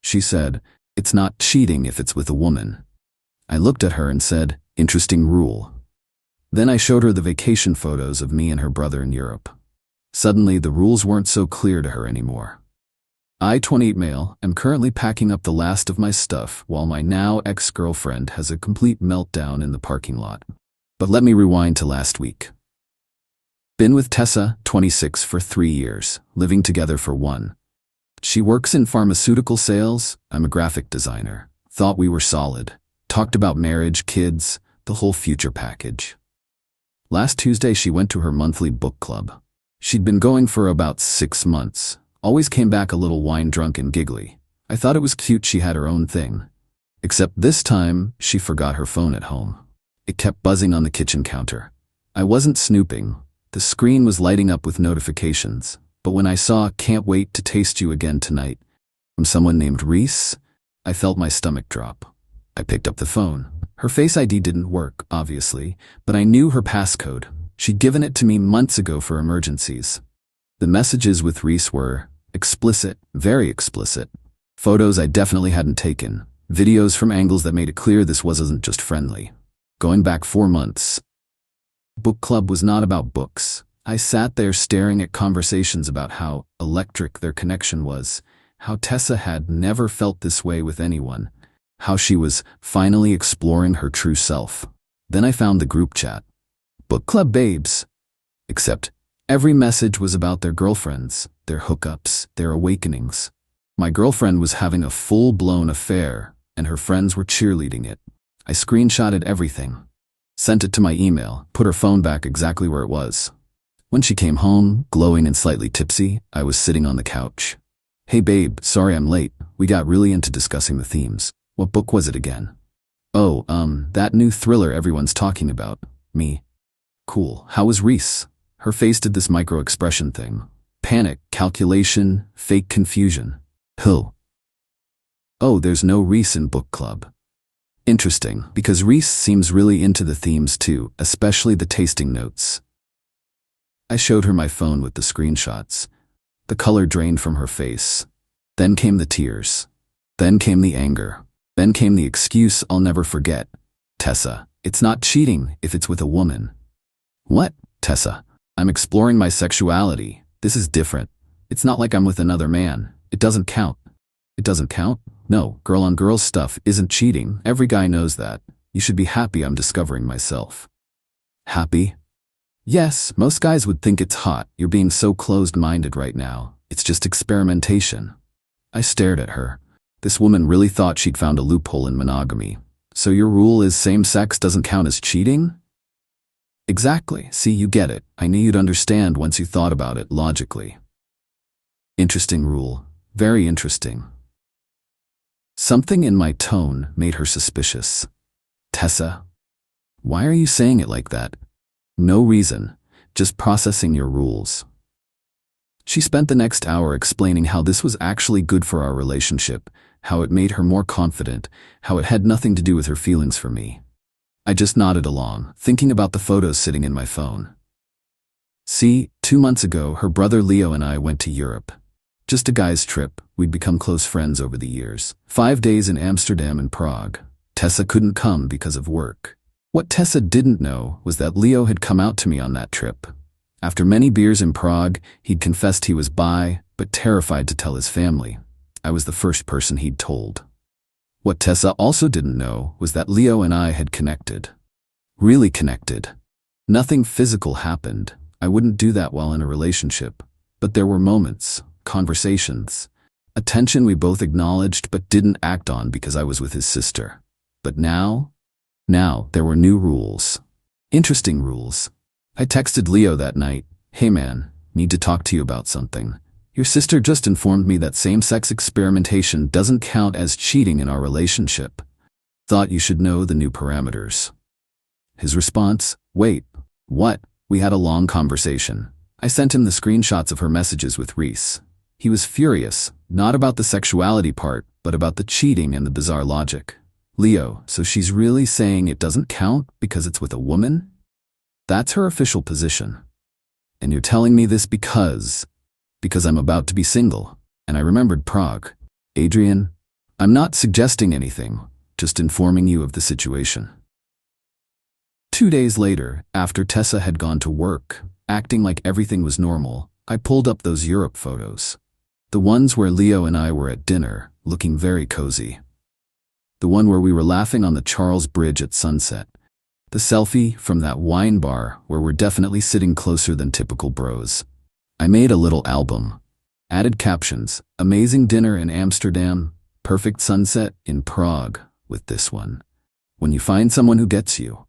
She said, "It's not cheating if it's with a woman." I looked at her and said, "Interesting rule." Then I showed her the vacation photos of me and her brother in Europe. Suddenly, the rules weren't so clear to her anymore. I, 28 male, am currently packing up the last of my stuff while my now ex-girlfriend has a complete meltdown in the parking lot. But let me rewind to last week. Been with Tessa, 26, for 3 years, living together for 1. She works in pharmaceutical sales. I'm a graphic designer. Thought we were solid. Talked about marriage, kids, the whole future package. Last Tuesday, she went to her monthly book club. She'd been going for about 6 months. Always came back a little wine-drunk and giggly. I thought it was cute she had her own thing. Except this time, she forgot her phone at home. It kept buzzing on the kitchen counter. I wasn't snooping. The screen was lighting up with notifications. But when I saw "Can't wait to taste you again tonight" from someone named Reese, I felt my stomach drop. I picked up the phone. Her Face ID didn't work, obviously, but I knew her passcode. She'd given it to me months ago for emergencies. The messages with Reese were explicit, very explicit. Photos I definitely hadn't taken. Videos from angles that made it clear this wasn't just friendly. Going back 4 months. Book club was not about books. I sat there staring at conversations about how electric their connection was, how Tessa had never felt this way with anyone, how she was finally exploring her true self. Then I found the group chat. Book club babes. Except every message was about their girlfriends, their hookups, their awakenings. My girlfriend was having a full-blown affair, and her friends were cheerleading it. I screenshotted everything, sent it to my email, put her phone back exactly where it was. When she came home, glowing and slightly tipsy, I was sitting on the couch. "Hey babe, sorry I'm late. We got really into discussing the themes. What book was it again?" "Oh, that new thriller everyone's talking about." "Me." "Cool. How was Reese?" Her face did this micro-expression thing. Panic, calculation, fake confusion. Who? "Oh, there's no Reese in book club." Interesting, because Reese seems really into the themes too, especially the tasting notes. I showed her my phone with the screenshots. The color drained from her face. Then came the tears. Then came the anger. Then came the excuse I'll never forget. "Tessa, it's not cheating if it's with a woman." "What, Tessa? I'm exploring my sexuality. This is different. It's not like I'm with another man. It doesn't count." "It doesn't count? No, girl-on-girl stuff isn't cheating. Every guy knows that. You should be happy I'm discovering myself." "Happy?" "Yes, most guys would think it's hot. You're being so closed-minded right now. It's just experimentation." I stared at her. This woman really thought she'd found a loophole in monogamy. "So your rule is same-sex doesn't count as cheating?" "Exactly. See, you get it. I knew you'd understand once you thought about it logically." Interesting rule. Very interesting. Something in my tone made her suspicious. "Tessa, why are you saying it like that?" "No reason. Just processing your rules." She spent the next hour explaining how this was actually good for our relationship, how it made her more confident, how it had nothing to do with her feelings for me. I just nodded along, thinking about the photos sitting in my phone. See, 2 months ago, her brother Leo and I went to Europe. Just a guy's trip. We'd become close friends over the years. 5 days in Amsterdam and Prague. Tessa couldn't come because of work. What Tessa didn't know was that Leo had come out to me on that trip. After many beers in Prague, he'd confessed he was bi, but terrified to tell his family. I was the first person he'd told. What Tessa also didn't know was that Leo and I had connected. Really connected. Nothing physical happened. I wouldn't do that while in a relationship. But there were moments, conversations, attention we both acknowledged but didn't act on because I was with his sister. But now there were new rules. Interesting rules. I texted Leo that night. "Hey man, need to talk to you about something. Your sister just informed me that same-sex experimentation doesn't count as cheating in our relationship. Thought you should know the new parameters." His response, "Wait, what?" We had a long conversation. I sent him the screenshots of her messages with Reese. He was furious, not about the sexuality part, but about the cheating and the bizarre logic. "Leo, so she's really saying it doesn't count because it's with a woman? That's her official position. And you're telling me this because I'm about to be single." And I remembered Prague. "Adrian, I'm not suggesting anything, just informing you of the situation. 2 days later, after Tessa had gone to work, acting like everything was normal, I pulled up those Europe photos. The ones where Leo and I were at dinner, looking very cozy. The one where we were laughing on the Charles Bridge at sunset. The selfie from that wine bar where we're definitely sitting closer than typical bros. I made a little album. Added captions, amazing dinner in Amsterdam, perfect sunset in Prague, with this one. When you find someone who gets you.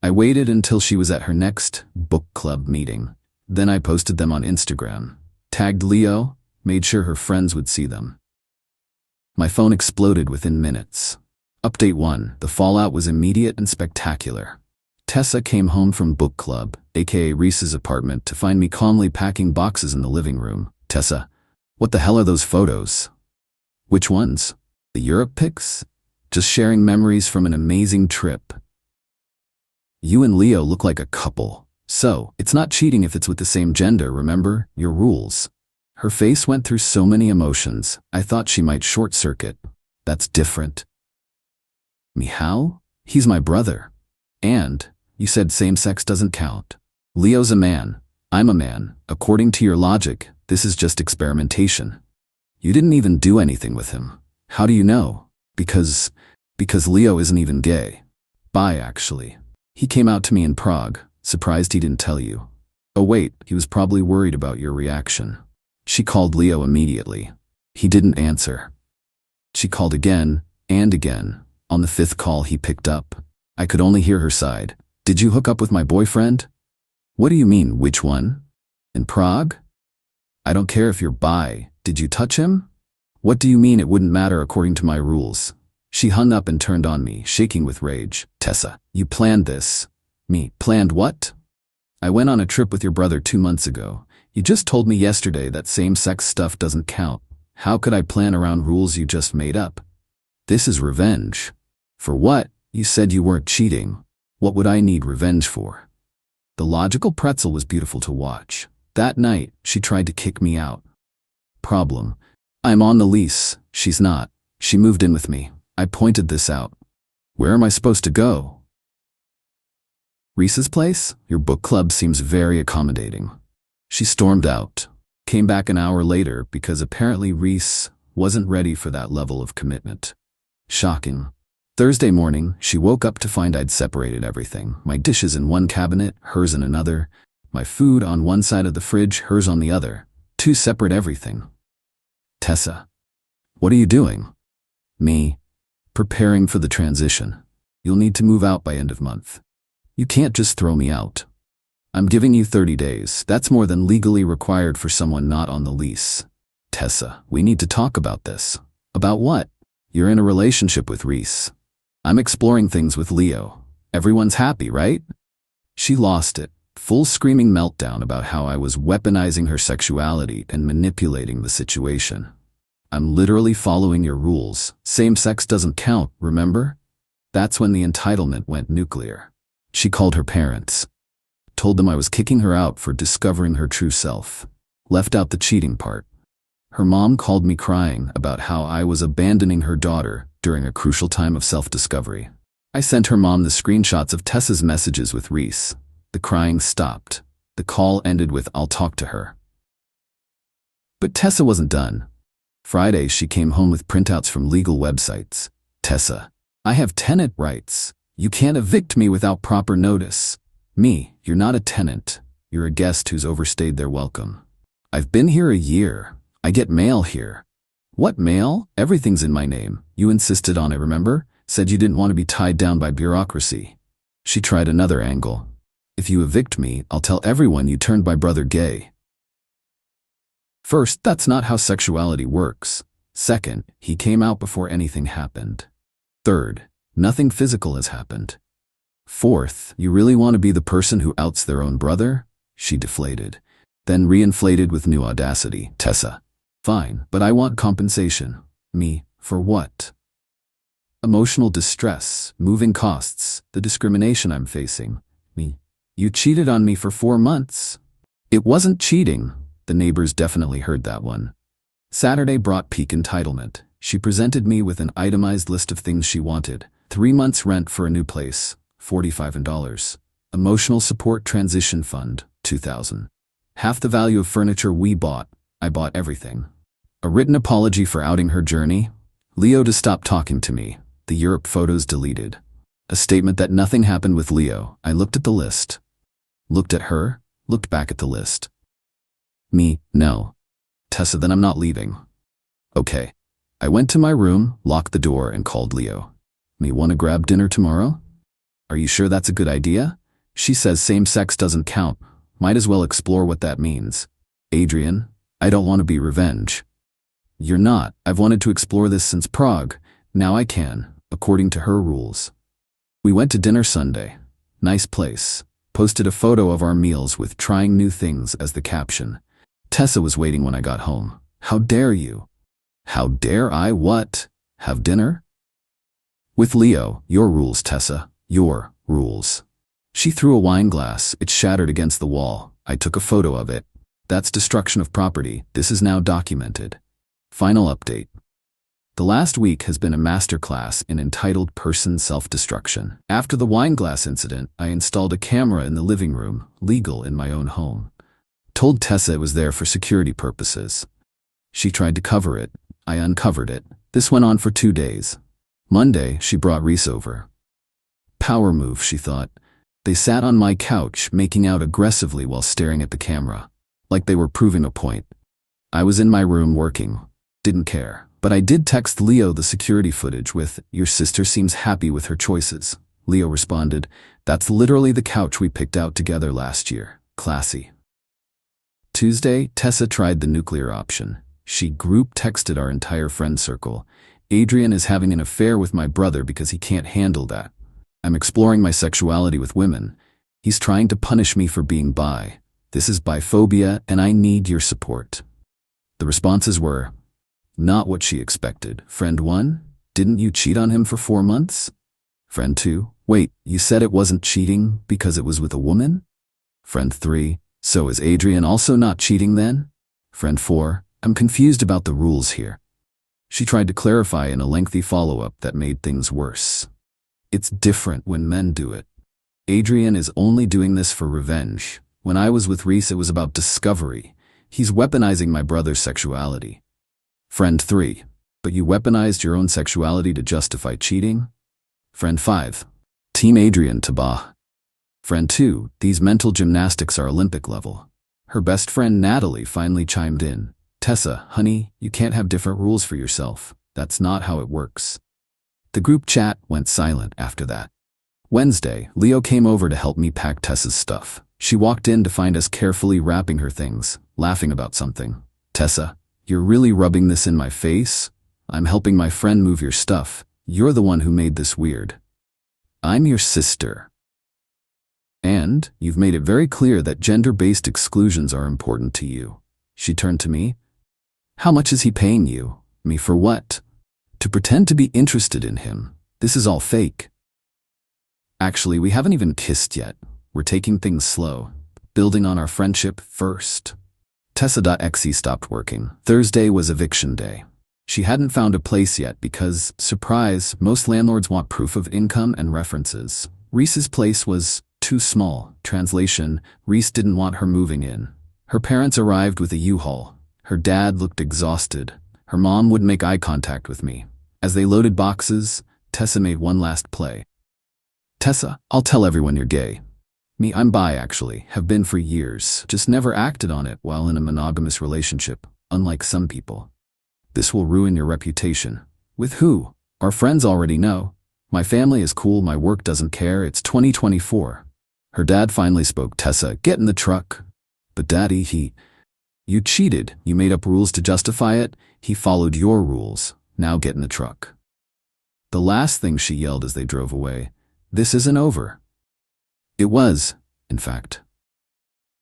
I waited until she was at her next book club meeting. Then I posted them on Instagram. Tagged Leo, made sure her friends would see them. My phone exploded within minutes. Update 1. The fallout was immediate and spectacular. Tessa came home from book club, aka Reese's apartment, to find me calmly packing boxes in the living room. Tessa, what the hell are those photos? Which ones? The Europe pics? Just sharing memories from an amazing trip. You and Leo look like a couple. So, it's not cheating if it's with the same gender, remember? Your rules. Her face went through so many emotions, I thought she might short-circuit. That's different. Me how? He's my brother. And, you said same-sex doesn't count. Leo's a man. I'm a man. According to your logic, this is just experimentation. You didn't even do anything with him. How do you know? Because Leo isn't even gay. Bi, actually. He came out to me in Prague, surprised he didn't tell you. Oh wait, he was probably worried about your reaction. She called Leo immediately. He didn't answer. She called again, and again. On the 5th call he picked up. I could only hear her side. Did you hook up with my boyfriend? What do you mean, which one? In Prague? I don't care if you're bi. Did you touch him? What do you mean it wouldn't matter according to my rules? She hung up and turned on me, shaking with rage. Tessa, you planned this. Me, planned what? I went on a trip with your brother 2 months ago. You just told me yesterday that same-sex stuff doesn't count. How could I plan around rules you just made up? This is revenge. For what? You said you weren't cheating. What would I need revenge for? The logical pretzel was beautiful to watch. That night, she tried to kick me out. Problem. I'm on the lease. She's not. She moved in with me. I pointed this out. Where am I supposed to go? Reese's place? Your book club seems very accommodating. She stormed out. Came back an hour later because apparently Reese wasn't ready for that level of commitment. Shocking. Thursday morning, she woke up to find I'd separated everything. My dishes in one cabinet, hers in another. My food on one side of the fridge, hers on the other. 2 separate everything. Tessa. What are you doing? Me. Preparing for the transition. You'll need to move out by end of month. You can't just throw me out. I'm giving you 30 days. That's more than legally required for someone not on the lease. Tessa, we need to talk about this. About what? You're in a relationship with Reese. I'm exploring things with Leo. Everyone's happy, right? She lost it. Full screaming meltdown about how I was weaponizing her sexuality and manipulating the situation. I'm literally following your rules. Same sex doesn't count, remember? That's when the entitlement went nuclear. She called her parents. Told them I was kicking her out for discovering her true self. Left out the cheating part. Her mom called me crying about how I was abandoning her daughter during a crucial time of self-discovery. I sent her mom the screenshots of Tessa's messages with Reese. The crying stopped. The call ended with, I'll talk to her. But Tessa wasn't done. Friday, she came home with printouts from legal websites. Tessa, I have tenant rights. You can't evict me without proper notice. Me, you're not a tenant. You're a guest who's overstayed their welcome. I've been here a year. I get mail here. What mail? Everything's in my name. You insisted on it, remember? Said you didn't want to be tied down by bureaucracy. She tried another angle. If you evict me, I'll tell everyone you turned my brother gay. First, that's not how sexuality works. Second, he came out before anything happened. Third, nothing physical has happened. Fourth, you really want to be the person who outs their own brother? She deflated, then reinflated with new audacity. Tessa, fine, but I want compensation. Me, for what? Emotional distress, moving costs, the discrimination I'm facing. Me, you cheated on me for 4 months. It wasn't cheating. The neighbors definitely heard that one. Saturday brought peak entitlement. She presented me with an itemized list of things she wanted. 3 months rent for a new place, $45. Emotional support transition fund, $2,000. Half the value of furniture we bought. I bought everything. A written apology for outing her journey. Leo to stop talking to me. The Europe photos deleted. A statement that nothing happened with Leo. I looked at the list. Looked at her. Looked back at the list. Me, no. Tessa, then I'm not leaving. Okay. I went to my room, locked the door, and called Leo. Me, wanna grab dinner tomorrow? Are you sure that's a good idea? She says same sex doesn't count. Might as well explore what that means. Adrian, I don't want to be revenge. You're not. I've wanted to explore this since Prague. Now I can, according to her rules. We went to dinner Sunday. Nice place. Posted a photo of our meals with trying new things as the caption. Tessa was waiting when I got home. How dare you? How dare I what? Have dinner? With Leo, your rules, Tessa. Your rules. She threw a wine glass. It shattered against the wall. I took a photo of it. That's destruction of property. This is now documented. Final update. The last week has been a masterclass in entitled person self-destruction. After the wine glass incident, I installed a camera in the living room, legal in my own home. Told Tessa it was there for security purposes. She tried to cover it. I uncovered it. This went on for 2 days. Monday, she brought Reese over. Power move, she thought. They sat on my couch, making out aggressively while staring at the camera, like they were proving a point. I was in my room working. Didn't care. But I did text Leo the security footage with, "Your sister seems happy with her choices." Leo responded, "That's literally the couch we picked out together last year. Classy." Tuesday, Tessa tried the nuclear option. She group texted our entire friend circle. Adrian is having an affair with my brother because he can't handle that. I'm exploring my sexuality with women. He's trying to punish me for being bi. This is biphobia and I need your support. The responses were, not what she expected. Friend 1, didn't you cheat on him for 4 months? Friend 2, wait, you said it wasn't cheating because it was with a woman? Friend 3, so is Adrian also not cheating then? Friend 4, I'm confused about the rules here. She tried to clarify in a lengthy follow-up that made things worse. It's different when men do it. Adrian is only doing this for revenge. When I was with Reese, it was about discovery. He's weaponizing my brother's sexuality. Friend 3, but you weaponized your own sexuality to justify cheating? Friend 5, Team Adrian Tabah. Friend 2, these mental gymnastics are Olympic level. Her best friend Natalie finally chimed in. Tessa, honey, you can't have different rules for yourself. That's not how it works. The group chat went silent after that. Wednesday, Leo came over to help me pack Tessa's stuff. She walked in to find us carefully wrapping her things, laughing about something. Tessa, you're really rubbing this in my face? I'm helping my friend move your stuff. You're the one who made this weird. I'm your sister. And you've made it very clear that gender-based exclusions are important to you. She turned to me. How much is he paying you? Me for what? To pretend to be interested in him. This is all fake. Actually, we haven't even kissed yet. We're taking things slow, building on our friendship first. Tessa.exe stopped working. Thursday was eviction day. She hadn't found a place yet because, surprise, most landlords want proof of income and references. Reese's place was too small. Translation, Reese didn't want her moving in. Her parents arrived with a U-Haul. Her dad looked exhausted. Her mom wouldn't make eye contact with me. As they loaded boxes, Tessa made one last play. Tessa, I'll tell everyone you're gay. Me, I'm bi actually, have been for years, just never acted on it while in a monogamous relationship, unlike some people. This will ruin your reputation. With who? Our friends already know. My family is cool, my work doesn't care, it's 2024. Her dad finally spoke. Tessa, get in the truck. But Daddy, you cheated, you made up rules to justify it, he followed your rules, now get in the truck. The last thing she yelled as they drove away, this isn't over. It was, in fact.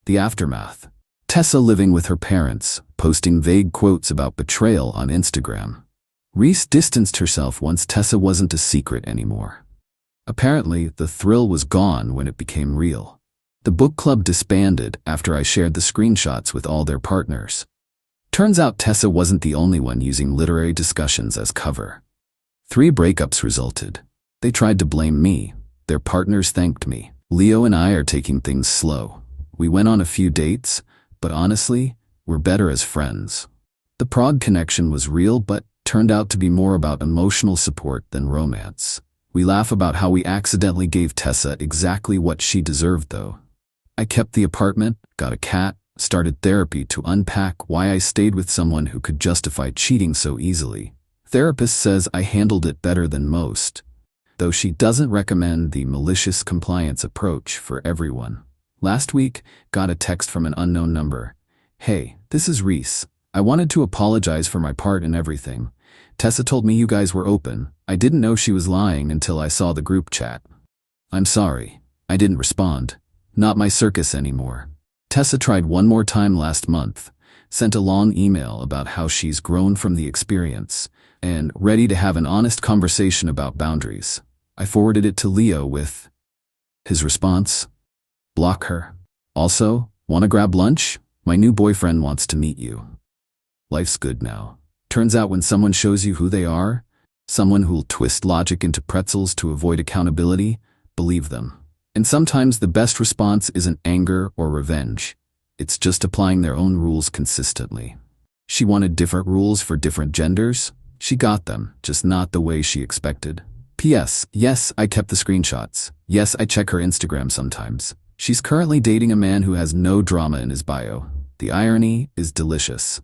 The aftermath. Tessa living with her parents, posting vague quotes about betrayal on Instagram. Reese distanced herself once Tessa wasn't a secret anymore. Apparently, the thrill was gone when it became real. The book club disbanded after I shared the screenshots with all their partners. Turns out Tessa wasn't the only one using literary discussions as cover. 3 breakups resulted. They tried to blame me. Their partners thanked me. Leo and I are taking things slow. We went on a few dates, but honestly, we're better as friends. The Prague connection was real, but turned out to be more about emotional support than romance. We laugh about how we accidentally gave Tessa exactly what she deserved, though. I kept the apartment, got a cat, started therapy to unpack why I stayed with someone who could justify cheating so easily. Therapist says I handled it better than most, though she doesn't recommend the malicious compliance approach for everyone. Last week, got a text from an unknown number. "Hey, this is Reese. I wanted to apologize for my part in everything. Tessa told me you guys were open. I didn't know she was lying until I saw the group chat. I'm sorry. I didn't respond. Not my circus anymore." Tessa tried one more time last month, sent a long email about how she's grown from the experience, and ready to have an honest conversation about boundaries. I forwarded it to Leo with his response: "Block her. Also, wanna grab lunch? My new boyfriend wants to meet you." Life's good now. Turns out when someone shows you who they are, someone who'll twist logic into pretzels to avoid accountability, believe them. And sometimes the best response isn't anger or revenge. It's just applying their own rules consistently. She wanted different rules for different genders. She got them, just not the way she expected. P.S. Yes, I kept the screenshots. Yes, I check her Instagram sometimes. She's currently dating a man who has no drama in his bio. The irony is delicious.